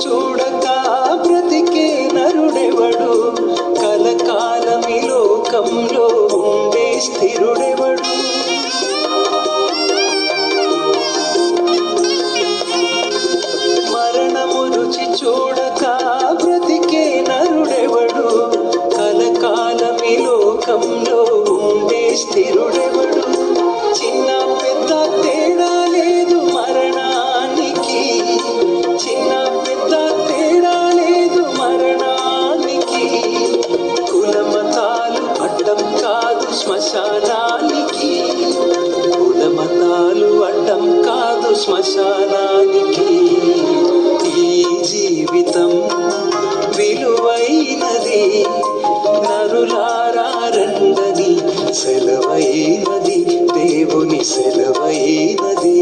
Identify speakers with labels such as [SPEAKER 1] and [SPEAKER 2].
[SPEAKER 1] చూడక బ్రతికే నరుడెవడు, కలకాలమి లోకంలో ఉండే స్థిరుడెవడు. మరణము రుచి చూడక బ్రతికే నరుడెవడు, కలకాలమి లోకంలో ఉండే స్థిరుడెవడు. చిన్న పెద్ద తేడా లేదు మరణానికి, చిన్న పెద్ద తేడా లేదు మరణానికి. కులమతాలు అడ్డం కాదు శ్మశానానికి, కులమతాలు అడ్డం కాదు శ్మశానానికి. ఈ జీవితం విలువైనది, నరులారా రండని సెలవైనది, దేవుని సెలవైనది.